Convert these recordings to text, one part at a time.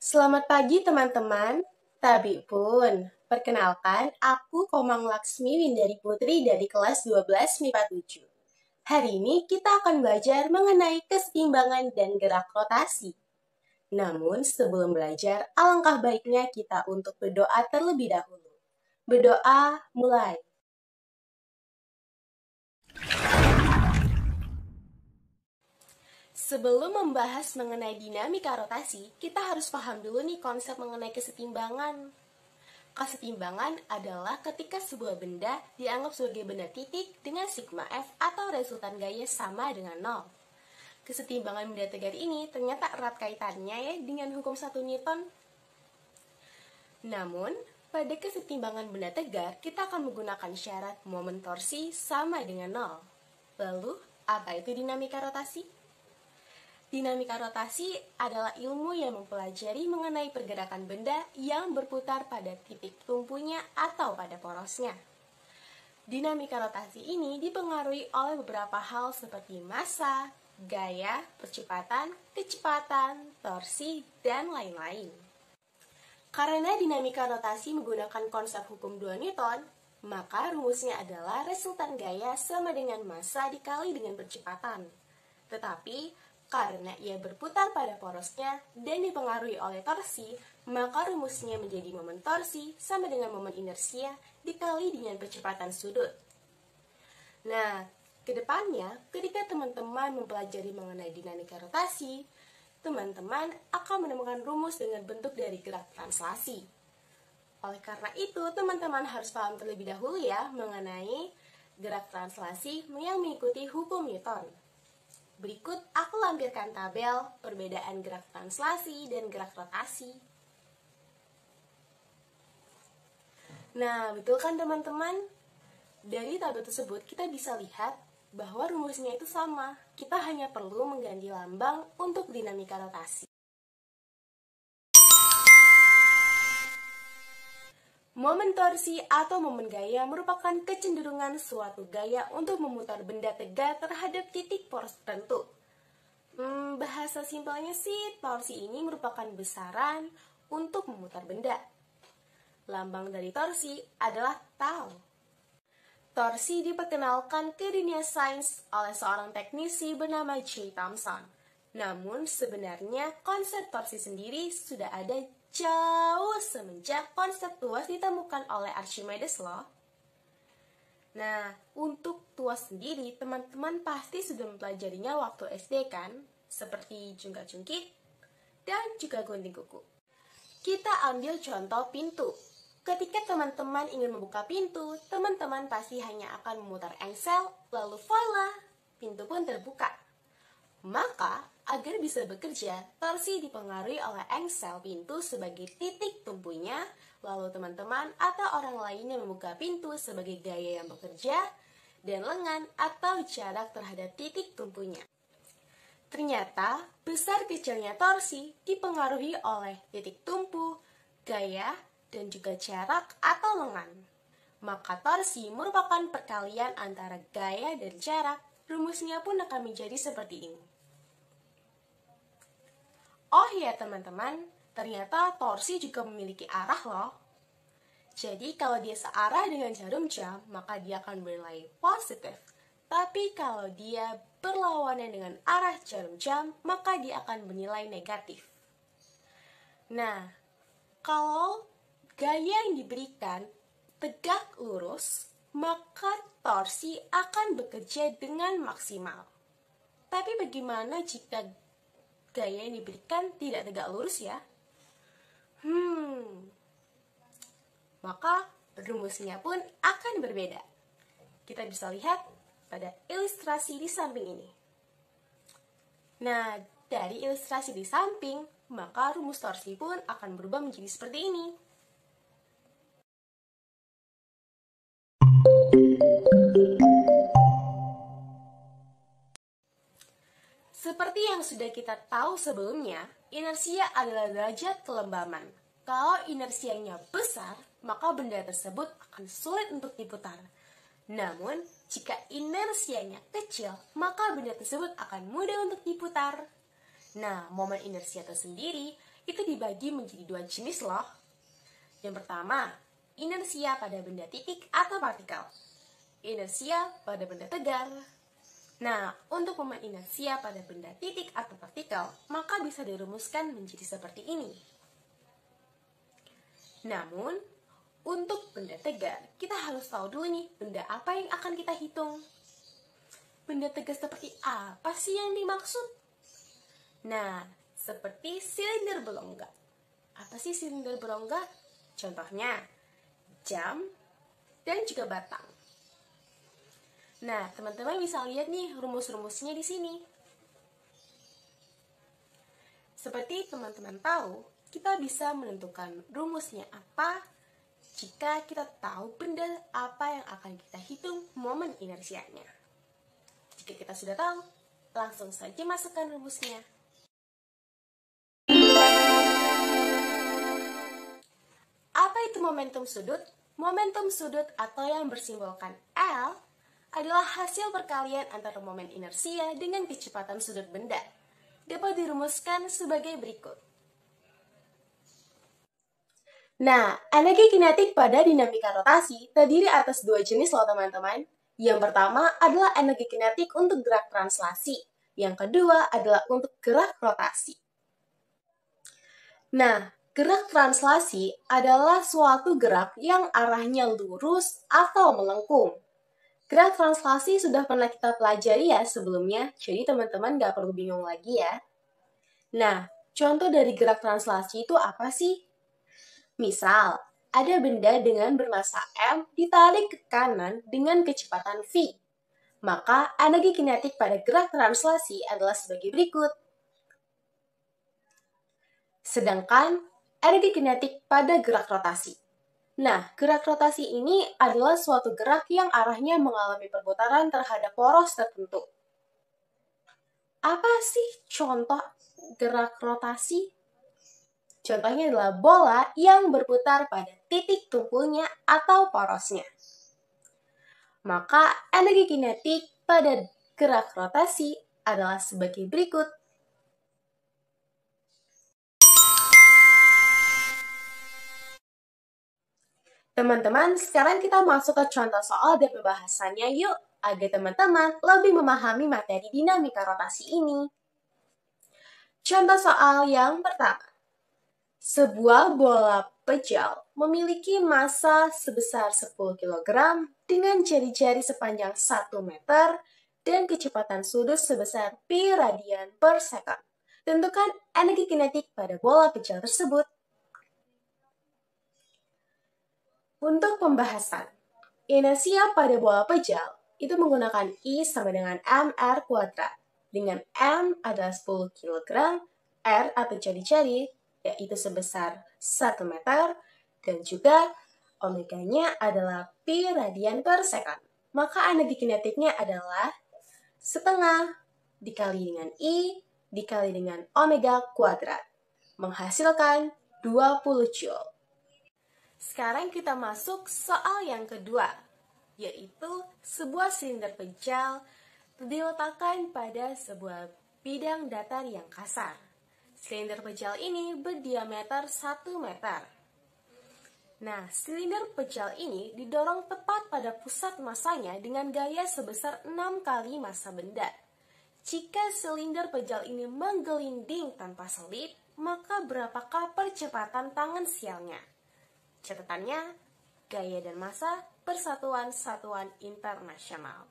Selamat pagi teman-teman. Tabi pun, perkenalkan aku Komang Laksmi Windari Putri dari kelas 12 MIPA 7. Hari ini kita akan belajar mengenai keseimbangan dan gerak rotasi. Namun sebelum belajar, alangkah baiknya kita untuk berdoa terlebih dahulu. Berdoa, mulai. Sebelum membahas mengenai dinamika rotasi, kita harus paham dulu nih konsep mengenai kesetimbangan. Kesetimbangan adalah ketika sebuah benda dianggap sebagai benda titik dengan sigma F atau resultan gaya sama dengan 0. Kesetimbangan benda tegar ini ternyata erat kaitannya ya dengan hukum 1 Newton. Namun, pada kesetimbangan benda tegar, kita akan menggunakan syarat momen torsi sama dengan 0. Lalu, apa itu dinamika rotasi? Dinamika rotasi adalah ilmu yang mempelajari mengenai pergerakan benda yang berputar pada titik tumpunya atau pada porosnya. Dinamika rotasi ini dipengaruhi oleh beberapa hal seperti massa, gaya, percepatan, kecepatan, torsi, dan lain-lain. Karena dinamika rotasi menggunakan konsep hukum 2 Newton, maka rumusnya adalah resultan gaya sama dengan massa dikali dengan percepatan. Tetapi, karena ia berputar pada porosnya dan dipengaruhi oleh torsi, maka rumusnya menjadi momen torsi sama dengan momen inersia dikali dengan percepatan sudut. Nah, kedepannya, ketika teman-teman mempelajari mengenai dinamika rotasi, teman-teman akan menemukan rumus dengan bentuk dari gerak translasi. Oleh karena itu, teman-teman harus paham terlebih dahulu ya mengenai gerak translasi yang mengikuti hukum Newton. Berikut aku lampirkan tabel perbedaan gerak translasi dan gerak rotasi. Nah, betul kan teman-teman? Dari tabel tersebut kita bisa lihat bahwa rumusnya itu sama. Kita hanya perlu mengganti lambang untuk dinamika rotasi. Momen torsi atau momen gaya merupakan kecenderungan suatu gaya untuk memutar benda tegar terhadap titik poros tertentu. Bahasa simpelnya sih, torsi ini merupakan besaran untuk memutar benda. Lambang dari torsi adalah tau. Torsi diperkenalkan ke dunia sains oleh seorang teknisi bernama J. Thomson. Namun sebenarnya konsep torsi sendiri sudah ada jauh semenjak konsep tuas ditemukan oleh Archimedes loh. Nah, untuk tuas sendiri, teman-teman pasti sudah mempelajarinya waktu SD kan? Seperti jungkat-jungkit dan juga gunting kuku. Kita ambil contoh pintu. Ketika teman-teman ingin membuka pintu, teman-teman pasti hanya akan memutar engsel, lalu voila, pintu pun terbuka. Maka, agar bisa bekerja, torsi dipengaruhi oleh engsel pintu sebagai titik tumpunya, lalu teman-teman atau orang lainnya membuka pintu sebagai gaya yang bekerja, dan lengan atau jarak terhadap titik tumpunya. Ternyata, besar kecilnya torsi dipengaruhi oleh titik tumpu, gaya, dan juga jarak atau lengan. Maka torsi merupakan perkalian antara gaya dan jarak, rumusnya pun akan menjadi seperti ini. Oh ya teman-teman, ternyata torsi juga memiliki arah loh. Jadi kalau dia searah dengan jarum jam, maka dia akan bernilai positif. Tapi kalau dia berlawanan dengan arah jarum jam, maka dia akan bernilai negatif. Nah, kalau gaya yang diberikan tegak lurus, maka torsi akan bekerja dengan maksimal. Tapi bagaimana jika gaya yang diberikan tidak tegak lurus ya? Maka rumusnya pun akan berbeda. Kita bisa lihat pada ilustrasi di samping ini. Nah, dari ilustrasi di samping, maka rumus torsi pun akan berubah menjadi seperti ini. Seperti yang sudah kita tahu sebelumnya, inersia adalah derajat kelembaman. Kalau inersianya besar, maka benda tersebut akan sulit untuk diputar. Namun, jika inersianya kecil, maka benda tersebut akan mudah untuk diputar. Nah, momen inersia tersendiri itu dibagi menjadi dua jenis loh. Yang pertama, inersia pada benda titik atau partikel. Inersia pada benda tegar. Nah, untuk momen inersia pada benda titik atau partikel, maka bisa dirumuskan menjadi seperti ini. Namun, untuk benda tegar, kita harus tahu dulu nih, benda apa yang akan kita hitung. Benda tegar seperti apa sih yang dimaksud? Nah, seperti silinder berongga. Apa sih silinder berongga? Contohnya, jam dan juga batang. Nah, teman-teman bisa lihat nih rumus-rumusnya di sini. Seperti teman-teman tahu, kita bisa menentukan rumusnya apa jika kita tahu benda apa yang akan kita hitung momen inersianya. Jika kita sudah tahu, langsung saja masukkan rumusnya. Apa itu momentum sudut? Momentum sudut atau yang bersimbolkan L adalah hasil perkalian antara momen inersia dengan kecepatan sudut benda. Dapat dirumuskan sebagai berikut. Nah, energi kinetik pada dinamika rotasi terdiri atas dua jenis loh teman-teman. Yang pertama adalah energi kinetik untuk gerak translasi. Yang kedua adalah untuk gerak rotasi. Nah, gerak translasi adalah suatu gerak yang arahnya lurus atau melengkung. Gerak translasi sudah pernah kita pelajari ya sebelumnya, jadi teman-teman nggak perlu bingung lagi ya. Nah, contoh dari gerak translasi itu apa sih? Misal, ada benda dengan bermassa M ditarik ke kanan dengan kecepatan V. Maka, energi kinetik pada gerak translasi adalah sebagai berikut. Sedangkan, energi kinetik pada gerak rotasi. Nah, gerak rotasi ini adalah suatu gerak yang arahnya mengalami perputaran terhadap poros tertentu. Apa sih contoh gerak rotasi? Contohnya adalah bola yang berputar pada titik tumpulnya atau porosnya. Maka energi kinetik pada gerak rotasi adalah sebagai berikut. Teman-teman, sekarang kita masuk ke contoh soal dan pembahasannya yuk, agar teman-teman lebih memahami materi dinamika rotasi ini. Contoh soal yang pertama. Sebuah bola pejal memiliki massa sebesar 10 kg dengan jari-jari sepanjang 1 meter dan kecepatan sudut sebesar pi radian per second. Tentukan energi kinetik pada bola pejal tersebut. Untuk pembahasan, inersia pada bola pejal itu menggunakan I sama dengan mr kuadrat. Dengan M adalah 10 kg, R atau jari-jari yaitu sebesar 1 meter, dan juga omeganya adalah pi radian per second. Maka energi kinetiknya adalah setengah dikali dengan I dikali dengan omega kuadrat, menghasilkan 20 Joule. Sekarang kita masuk soal yang kedua, yaitu sebuah silinder pejal diletakkan pada sebuah bidang datar yang kasar. Silinder pejal ini berdiameter 1 meter. Nah, silinder pejal ini didorong tepat pada pusat massanya dengan gaya sebesar 6 kali massa benda. Jika silinder pejal ini menggelinding tanpa selip, maka berapakah percepatan tangan sialnya? Catatannya, gaya dan massa persatuan satuan internasional.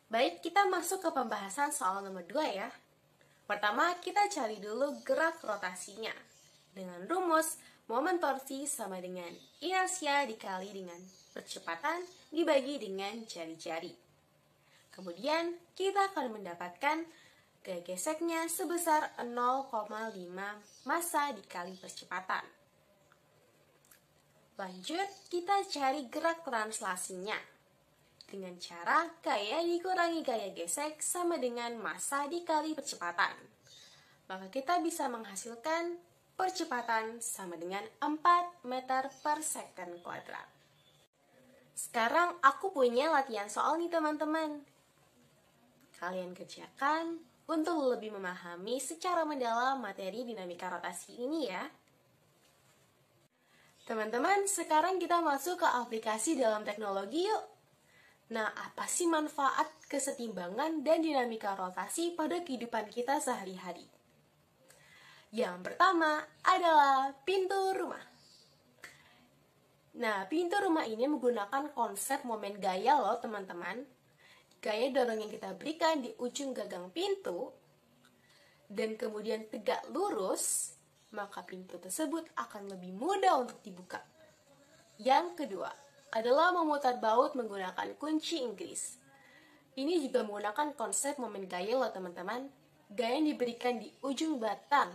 Baik, kita masuk ke pembahasan soal nomor 2 ya. Pertama, kita cari dulu gerak rotasinya. Dengan rumus, momen torsi sama dengan inersia dikali dengan percepatan dibagi dengan jari-jari. Kemudian, kita akan mendapatkan gaya geseknya sebesar 0,5 massa dikali percepatan. Lanjut, kita cari gerak translasinya. Dengan cara gaya dikurangi gaya gesek sama dengan massa dikali percepatan. Maka kita bisa menghasilkan percepatan sama dengan 4 meter per second kuadrat. Sekarang aku punya latihan soal nih teman-teman. Kalian kerjakan untuk lebih memahami secara mendalam materi dinamika rotasi ini ya. Teman-teman, sekarang kita masuk ke aplikasi dalam teknologi yuk. Nah, apa sih manfaat kesetimbangan dan dinamika rotasi pada kehidupan kita sehari-hari? Yang pertama adalah pintu rumah. Nah, pintu rumah ini menggunakan konsep momen gaya loh teman-teman. Gaya dorong yang kita berikan di ujung gagang pintu dan kemudian tegak lurus, maka pintu tersebut akan lebih mudah untuk dibuka. Yang kedua adalah memutar baut menggunakan kunci Inggris. Ini juga menggunakan konsep momen gaya loh teman-teman. Gaya yang diberikan di ujung batang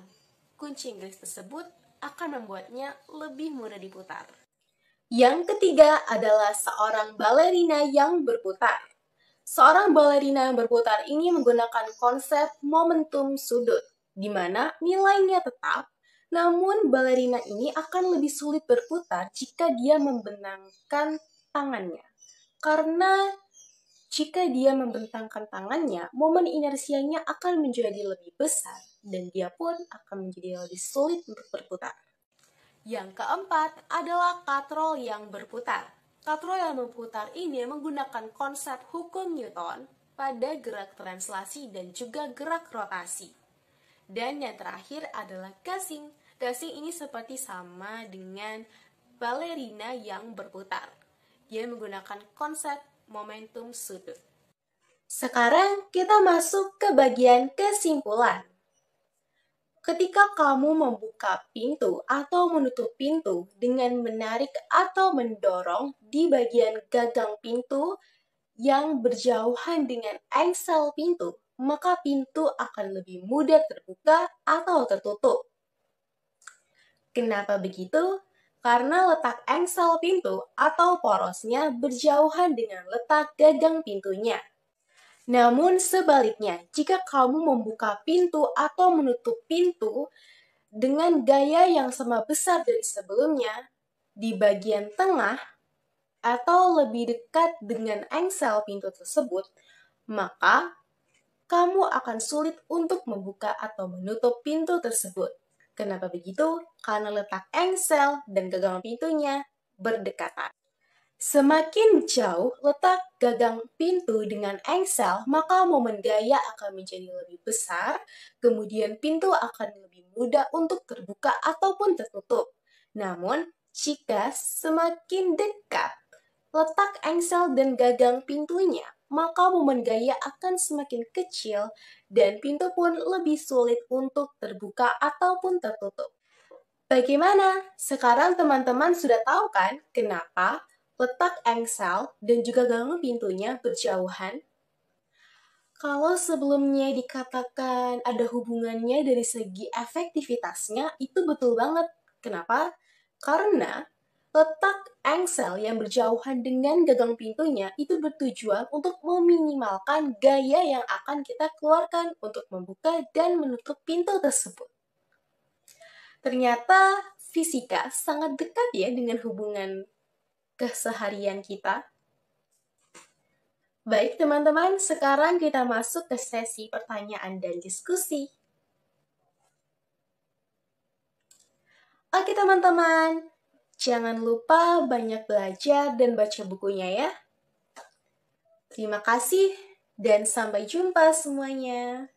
kunci Inggris tersebut akan membuatnya lebih mudah diputar. Yang ketiga adalah seorang balerina yang berputar. Seorang balerina yang berputar ini menggunakan konsep momentum sudut, di mana nilainya tetap, namun balerina ini akan lebih sulit berputar jika dia membentangkan tangannya. Karena jika dia membentangkan tangannya, momen inersianya akan menjadi lebih besar, dan dia pun akan menjadi lebih sulit untuk berputar. Yang keempat adalah katrol yang berputar. Katrol yang berputar ini menggunakan konsep hukum Newton pada gerak translasi dan juga gerak rotasi. Dan yang terakhir adalah gasing. Gasing ini seperti sama dengan balerina yang berputar. Dia menggunakan konsep momentum sudut. Sekarang kita masuk ke bagian kesimpulan. Ketika kamu membuka pintu atau menutup pintu dengan menarik atau mendorong di bagian gagang pintu yang berjauhan dengan engsel pintu, maka pintu akan lebih mudah terbuka atau tertutup. Kenapa begitu? Karena letak engsel pintu atau porosnya berjauhan dengan letak gagang pintunya. Namun sebaliknya, jika kamu membuka pintu atau menutup pintu dengan gaya yang sama besar dari sebelumnya, di bagian tengah atau lebih dekat dengan engsel pintu tersebut, maka kamu akan sulit untuk membuka atau menutup pintu tersebut. Kenapa begitu? Karena letak engsel dan gagang pintunya berdekatan. Semakin jauh letak gagang pintu dengan engsel, maka momen gaya akan menjadi lebih besar, kemudian pintu akan lebih mudah untuk terbuka ataupun tertutup. Namun, jika semakin dekat letak engsel dan gagang pintunya, maka momen gaya akan semakin kecil dan pintu pun lebih sulit untuk terbuka ataupun tertutup. Bagaimana? Sekarang teman-teman sudah tahu kan kenapa letak engsel dan juga gagang pintunya berjauhan? Kalau sebelumnya dikatakan ada hubungannya dari segi efektivitasnya, itu betul banget. Kenapa? Karena letak engsel yang berjauhan dengan gagang pintunya itu bertujuan untuk meminimalkan gaya yang akan kita keluarkan untuk membuka dan menutup pintu tersebut. Ternyata fisika sangat dekat ya dengan hubungan keseharian kita. Baik teman-teman, sekarang kita masuk ke sesi pertanyaan dan diskusi. Oke teman-teman, jangan lupa banyak belajar dan baca bukunya ya. Terima kasih dan sampai jumpa semuanya.